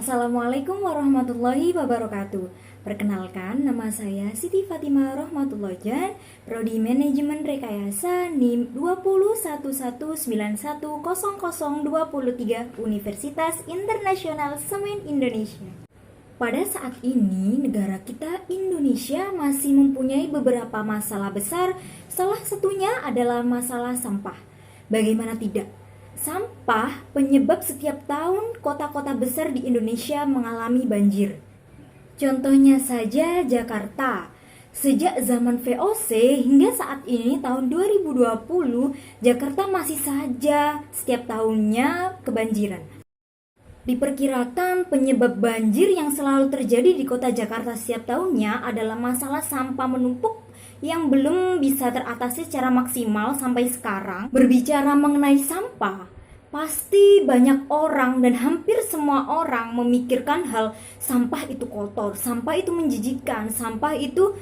Assalamualaikum warahmatullahi wabarakatuh. Perkenalkan, nama saya Siti Fatimah Rohmatullojan, Prodi Manajemen Rekayasa NIM 20119100023 Universitas Internasional Semen Indonesia. Pada saat ini, negara kita Indonesia masih mempunyai beberapa masalah besar, salah satunya adalah masalah sampah. Bagaimana tidak? Sampah penyebab setiap tahun kota-kota besar di Indonesia mengalami banjir. Contohnya saja Jakarta. Sejak zaman VOC hingga saat ini tahun 2020, Jakarta masih saja setiap tahunnya kebanjiran. Diperkirakan penyebab banjir yang selalu terjadi di kota Jakarta setiap tahunnya adalah masalah sampah menumpuk yang belum bisa teratasi secara maksimal sampai sekarang. Berbicara mengenai sampah, pasti banyak orang dan hampir semua orang memikirkan hal sampah itu kotor, sampah itu menjijikkan, sampah itu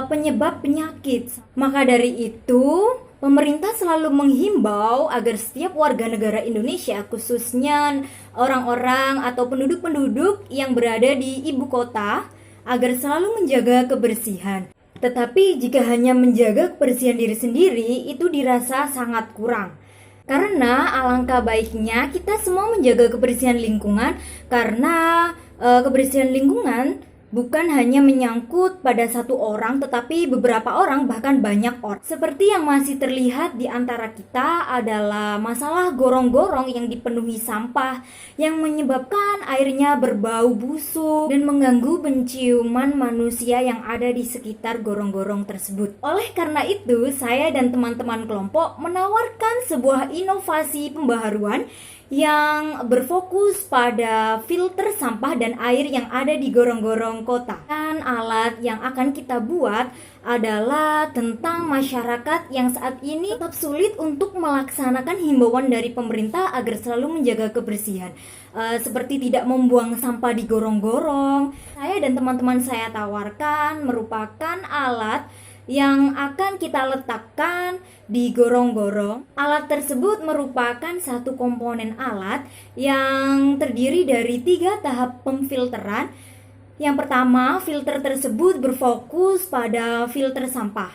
penyebab penyakit. Maka dari itu, pemerintah selalu menghimbau agar setiap warga negara Indonesia, khususnya orang-orang atau penduduk-penduduk yang berada di ibu kota, agar selalu menjaga kebersihan. Tetapi jika hanya menjaga kebersihan diri sendiri, itu dirasa sangat kurang. Karena alangkah baiknya kita semua menjaga kebersihan lingkungan, karena kebersihan lingkungan bukan hanya menyangkut pada satu orang, tetapi beberapa orang, bahkan banyak orang. Seperti yang masih terlihat di antara kita adalah masalah gorong-gorong yang dipenuhi sampah, yang menyebabkan airnya berbau busuk dan mengganggu penciuman manusia yang ada di sekitar gorong-gorong tersebut. Oleh karena itu, saya dan teman-teman kelompok menawarkan sebuah inovasi pembaharuan yang berfokus pada filter sampah dan air yang ada di gorong-gorong kota. Dan alat yang akan kita buat adalah tentang masyarakat yang saat ini tetap sulit untuk melaksanakan himbauan dari pemerintah agar selalu menjaga kebersihan. Seperti tidak membuang sampah di gorong-gorong. Saya dan teman-teman saya tawarkan merupakan alat yang akan kita letakkan di gorong-gorong. Alat tersebut merupakan satu komponen alat yang terdiri dari 3 tahap pemfilteran. Yang pertama, filter tersebut berfokus pada filter sampah.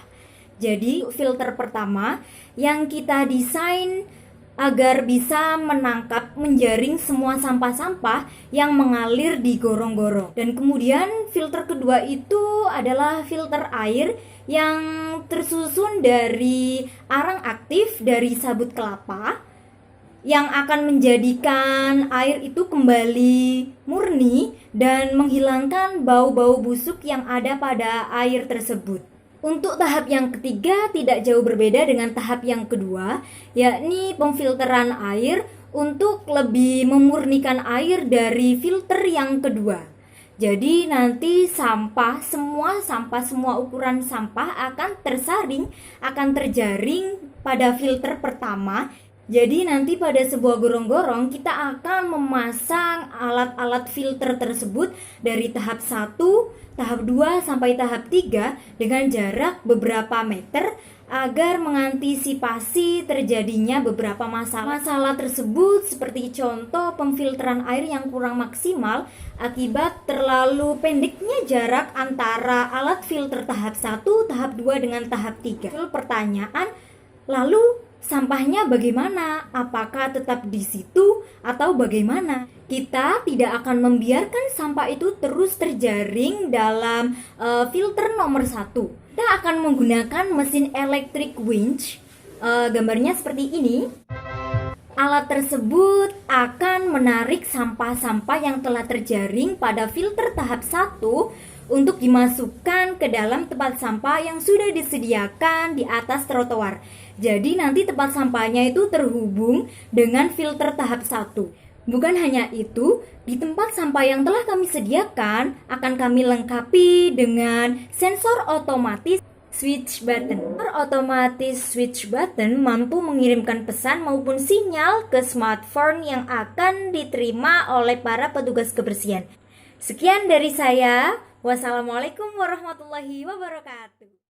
Jadi, filter pertama yang kita desain agar bisa menangkap, menjaring semua sampah-sampah yang mengalir di gorong-gorong. Dan kemudian filter kedua itu adalah filter air yang tersusun dari arang aktif dari sabut kelapa yang akan menjadikan air itu kembali murni dan menghilangkan bau-bau busuk yang ada pada air tersebut. Untuk tahap yang ketiga tidak jauh berbeda dengan tahap yang kedua, yakni pemfilteran air untuk lebih memurnikan air dari filter yang kedua. Jadi nanti semua ukuran sampah akan tersaring, akan terjaring pada filter pertama. Jadi nanti pada sebuah gorong-gorong kita akan memasang alat-alat filter tersebut dari tahap 1, tahap 2 sampai tahap 3 dengan jarak beberapa meter agar mengantisipasi terjadinya beberapa masalah. Masalah tersebut seperti contoh pemfilteran air yang kurang maksimal akibat terlalu pendeknya jarak antara alat filter tahap 1, tahap 2 dengan tahap 3. Pertanyaan, lalu sampahnya bagaimana? Apakah tetap di situ atau bagaimana? Kita tidak akan membiarkan sampah itu terus terjaring dalam filter nomor 1. Kita akan menggunakan mesin electric winch. Gambarnya seperti ini. Alat tersebut akan menarik sampah-sampah yang telah terjaring pada filter tahap 1 untuk dimasukkan ke dalam tempat sampah yang sudah disediakan di atas trotoar. Jadi nanti tempat sampahnya itu terhubung dengan filter tahap 1. Bukan hanya itu, di tempat sampah yang telah kami sediakan akan kami lengkapi dengan sensor otomatis switch button. Sensor otomatis switch button mampu mengirimkan pesan maupun sinyal ke smartphone yang akan diterima oleh para petugas kebersihan. Sekian dari saya. Wassalamualaikum warahmatullahi wabarakatuh.